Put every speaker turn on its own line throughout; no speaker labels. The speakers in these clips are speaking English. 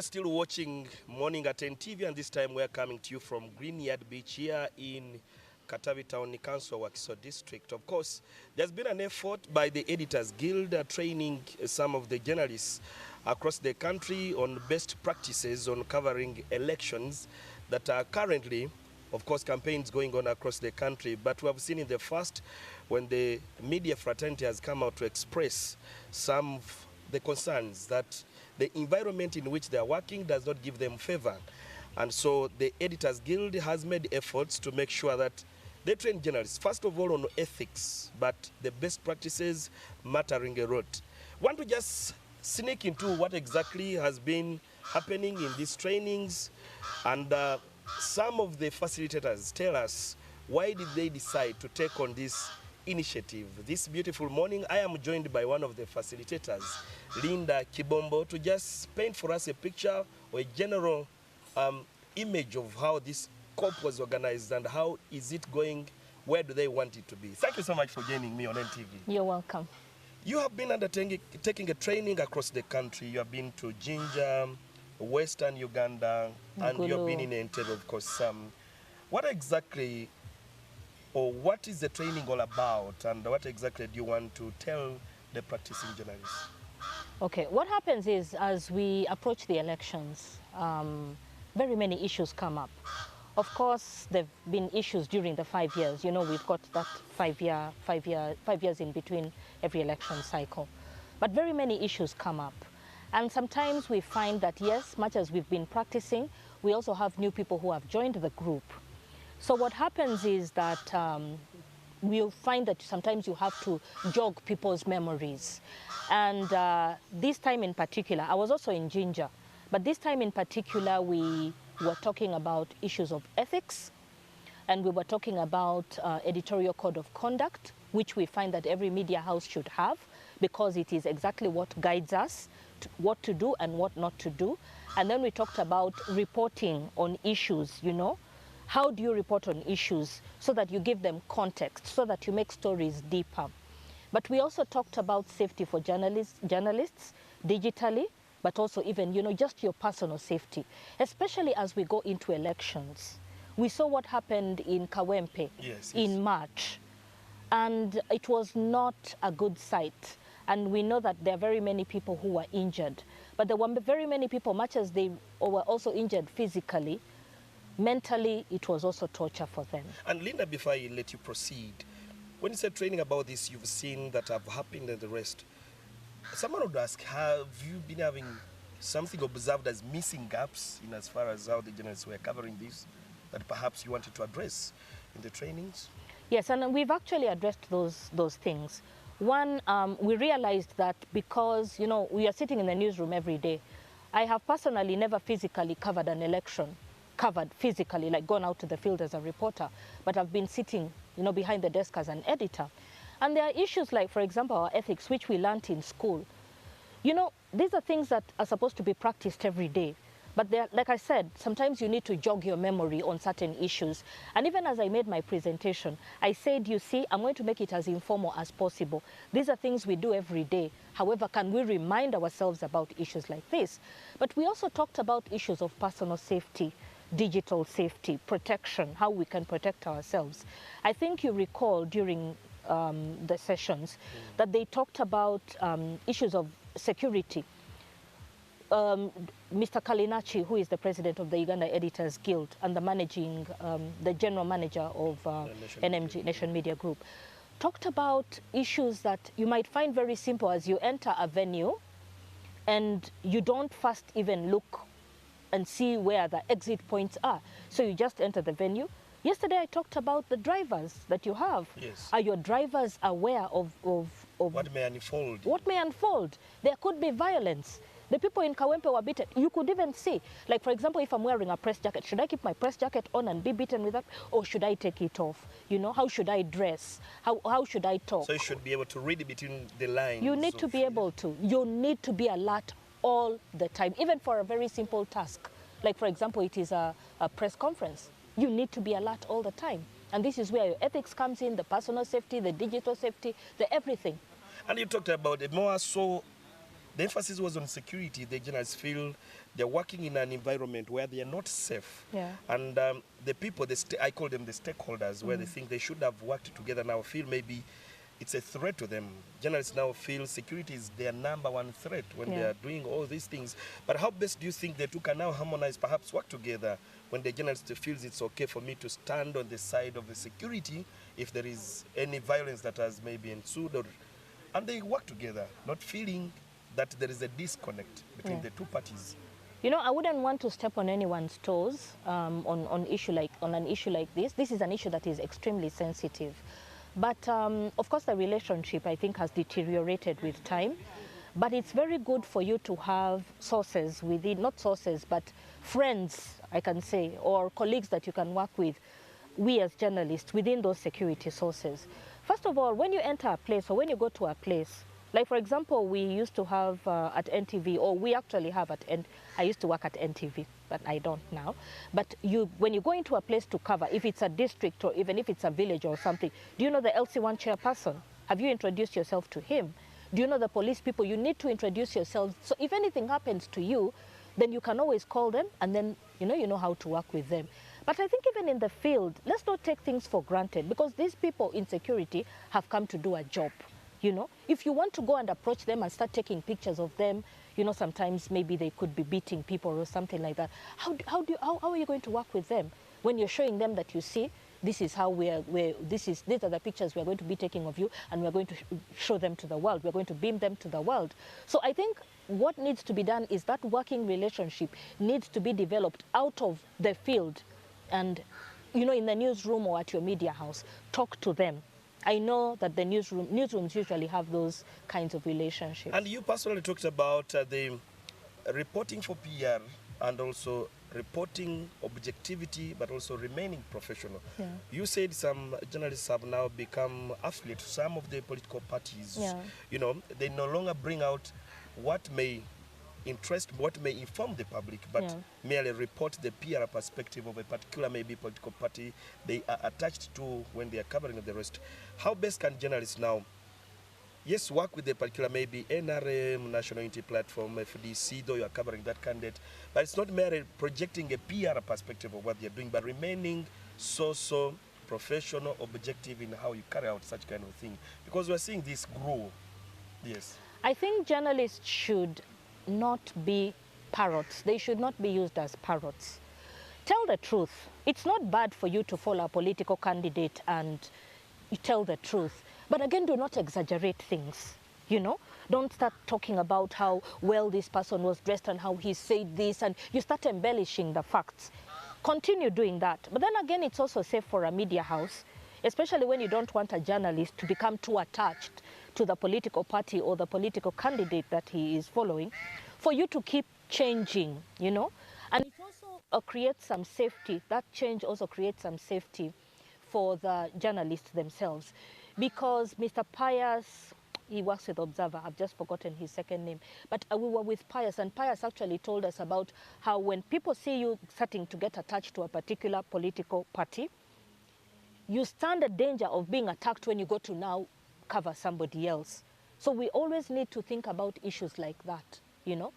Still watching Morning at NTV, and this time we're coming to you from Greenyard Beach here in Katavi Town Council Wakiso District. Of course, there's been an effort by the Editors Guild training some of the journalists across the country on best practices on covering elections that are currently, of course, campaigns going on across the country. But we have seen in the first, when the media fraternity has come out to express some of the concerns that the environment in which they are working does not give them favor. And so the Editors Guild has made efforts to make sure that they train journalists, first of all on ethics, but the best practices mattering a lot. Want to just sneak into what exactly has been happening in these trainings, and some of the facilitators tell us why did they decide to take on this initiative. This beautiful morning, I am joined by one of the facilitators, Linda Kibombo, to just paint for us a picture or a general image of how this COP was organized and how is it going, where do they want it to be. Thank you so much for joining me on NTV.
You're welcome.
You have been taking a training across the country. You have been to Jinja, Western Uganda, and you have been in NTV, of course. What exactly, or what is the training all about, and what exactly do you want to tell the practicing journalists?
Okay, what happens is as we approach the elections, very many issues come up. Of course, there have been issues during the 5 years. You know, we've got that 5 years in between every election cycle. But very many issues come up. And sometimes we find that, yes, much as we've been practicing, we also have new people who have joined the group. So what happens is that we'll find that sometimes you have to jog people's memories. And this time in particular, I was also in Jinja, but this time in particular, we were talking about issues of ethics, and we were talking about editorial code of conduct, which we find that every media house should have, because it is exactly what guides us to what to do and what not to do. And then we talked about reporting on issues, you know. How do you report on issues so that you give them context, so that you make stories deeper? But we also talked about safety for journalists digitally, but also even, you know, just your personal safety, especially as we go into elections. We saw what happened in Kawempe in March, and it was not a good sight. And we know that there are very many people who were injured, but there were very many people, much as they were also injured physically, mentally, it was also torture for them. And
Linda, before I let you proceed, when you said training about this, you've seen that have happened and the rest. Someone would ask, have you been having something observed as missing gaps in as far as how the journalists were covering this that perhaps you wanted to address in the trainings?
Yes, and we've actually addressed those things. One, we realized that because, you know, we are sitting in the newsroom every day. I have personally never physically covered an election, physically, like gone out to the field as a reporter, but I've been sitting, you know, behind the desk as an editor. And there are issues like, for example, our ethics, which we learned in school. You know, these are things that are supposed to be practiced every day. But like I said, sometimes you need to jog your memory on certain issues. And even as I made my presentation, I said, you see, I'm going to make it as informal as possible. These are things we do every day. However, can we remind ourselves about issues like this? But we also talked about issues of personal safety, digital safety, protection, how we can protect ourselves. I think you recall during the sessions that they talked about issues of security. Mr. Kalinachi, who is the president of the Uganda Editors Guild and the general manager of NMG, Nation Media Group, talked about issues that you might find very simple as you enter a venue and you don't first even look and see where the exit points are. So you just enter the venue. Yesterday I talked about the drivers that you have.
Yes.
Are your drivers aware of
what may unfold?
What may unfold? There could be violence. The people in Kawempe were beaten. You could even see, like for example, if I'm wearing a press jacket, should I keep my press jacket on and be beaten with that? Or should I take it off? You know, how should I dress? How should I talk?
So you should be able to read between the lines.
You need to be able to. You need to be alert all the time, even for a very simple task. Like for example, it is a press conference. You need to be alert all the time. And this is where your ethics comes in, the personal safety, the digital safety, the everything.
And you talked about it more so the emphasis was on security. The journalists feel they're working in an environment where they are not safe.
Yeah.
And the people, I call them the stakeholders, where they think they should have worked together now feel maybe it's a threat to them. Journalists now feel security is their #1 threat when they are doing all these things. But how best do you think the two can now harmonize, perhaps work together when the journalist feels it's okay for me to stand on the side of the security if there is any violence that has maybe ensued, and they work together, not feeling that there is a disconnect between the two parties?
You know, I wouldn't want to step on anyone's toes on an issue like this. This is an issue that is extremely sensitive. But of course, the relationship, I think, has deteriorated with time. But it's very good for you to have sources within, not sources, but friends, I can say, or colleagues that you can work with, we as journalists, within those security sources. First of all, when you enter a place or when you go to a place, like for example, we used to have at NTV, or we actually have I used to work at NTV, but I don't now. But when you go into a place to cover, if it's a district or even if it's a village or something, do you know the LC1 chairperson? Have you introduced yourself to him? Do you know the police people? You need to introduce yourself. So if anything happens to you, then you can always call them, and then you know how to work with them. But I think even in the field, let's not take things for granted, because these people in security have come to do a job. You know, if you want to go and approach them and start taking pictures of them, you know, sometimes maybe they could be beating people or something like that. How are you going to work with them when you're showing them that, you see, this is how these are the pictures we're going to be taking of you, and we're going to show them to the world. We're going to beam them to the world. So I think what needs to be done is that working relationship needs to be developed out of the field, and, you know, in the newsroom or at your media house, talk to them. I know that the newsrooms usually have those kinds of relationships.
And you personally talked about the reporting for PR and also reporting objectivity, but also remaining professional.
Yeah.
You said some journalists have now become affiliates to some of the political parties.
Yeah.
You know, they no longer bring out what may interest, what may inform the public, but merely report the PR perspective of a particular maybe political party they are attached to when they are covering the rest. How best can journalists now, yes, work with the particular maybe NRM, National Unity Platform, FDC, though you are covering that candidate, but it's not merely projecting a PR perspective of what they're doing, but remaining so professional, objective in how you carry out such kind of thing? Because we're seeing this grow. Yes.
I think journalists should not be parrots. They should not be used as parrots. Tell the truth. It's not bad for you to follow a political candidate and you tell the truth. But again, do not exaggerate things. You know, don't start talking about how well this person was dressed and how he said this, and you start embellishing the facts. Continue doing that. But then again, it's also safe for a media house, especially when you don't want a journalist to become too attached to the political party or the political candidate that he is following, for you to keep changing, you know. And it also creates some safety. That change also creates some safety for the journalists themselves. Because Mr. Pius, he works with Observer, I've just forgotten his second name, but we were with Pius, and Pius actually told us about how when people see you starting to get attached to a particular political party, you stand a danger of being attacked when you go to now cover somebody else. So we always need to think about issues like that, you know.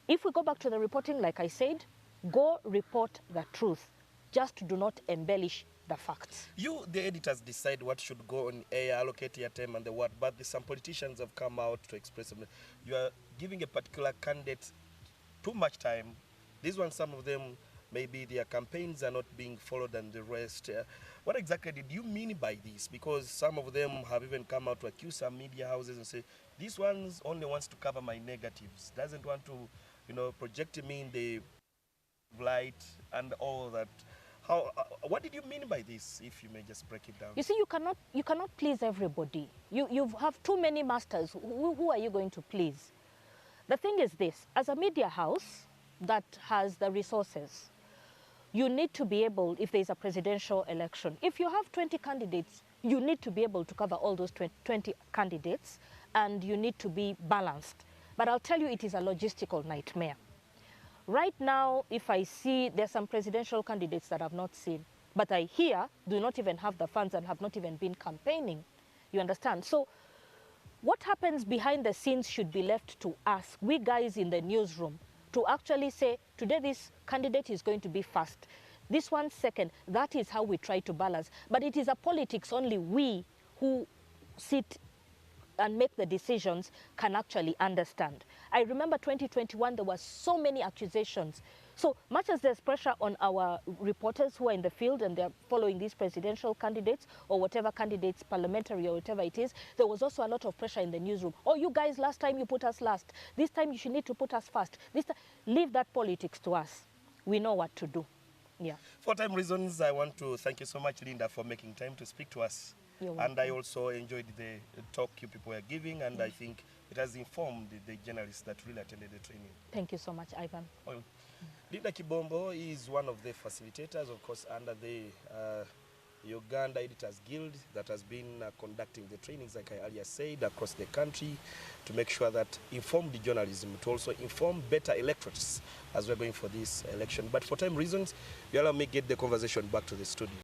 If we go back to the reporting, like I said, go report the truth. Just do not embellish the facts.
You, the editors, decide what should go on air, allocate your time and the word, but some politicians have come out to express them. You are giving a particular candidate too much time. These ones, some of them, maybe their campaigns are not being followed and the rest. What exactly did you mean by this? Because some of them have even come out to accuse some media houses and say, this one only wants to cover my negatives, doesn't want to, you know, project me in the light and all that. How? What did you mean by this, if you may just break it down?
You see, you cannot please everybody. You have too many masters. Who are you going to please? The thing is this, as a media house that has the resources, you need to be able, if there's a presidential election, if you have 20 candidates, you need to be able to cover all those 20 candidates, and you need to be balanced. But I'll tell you, it is a logistical nightmare. Right now, if I see there's some presidential candidates that I've not seen, but I hear do not even have the funds and have not even been campaigning. You understand? So what happens behind the scenes should be left to us, we guys in the newsroom, to actually say, today this candidate is going to be first, this one second. That is how we try to balance. But it is a politics only we who sit and make the decisions can actually understand. I remember 2021, there were so many accusations. So much as there's pressure on our reporters who are in the field and they're following these presidential candidates or whatever candidates, parliamentary or whatever it is, there was also a lot of pressure in the newsroom. Oh, you guys, last time you put us last. This time you should need to put us first. Leave that politics to us. We know what to do. Yeah.
For time reasons, I want to thank you so much, Linda, for making time to speak to us. And I also enjoyed the talk you people were giving, and I think it has informed the journalists that really attended the training.
Thank you so much, Ivan.
Well, Linda Kibombo is one of the facilitators, of course, under the Uganda Editors Guild that has been conducting the trainings, like I earlier said, across the country to make sure that informed journalism, to also inform better electorates as we're going for this election. But for time reasons, you allow me get the conversation back to the studio.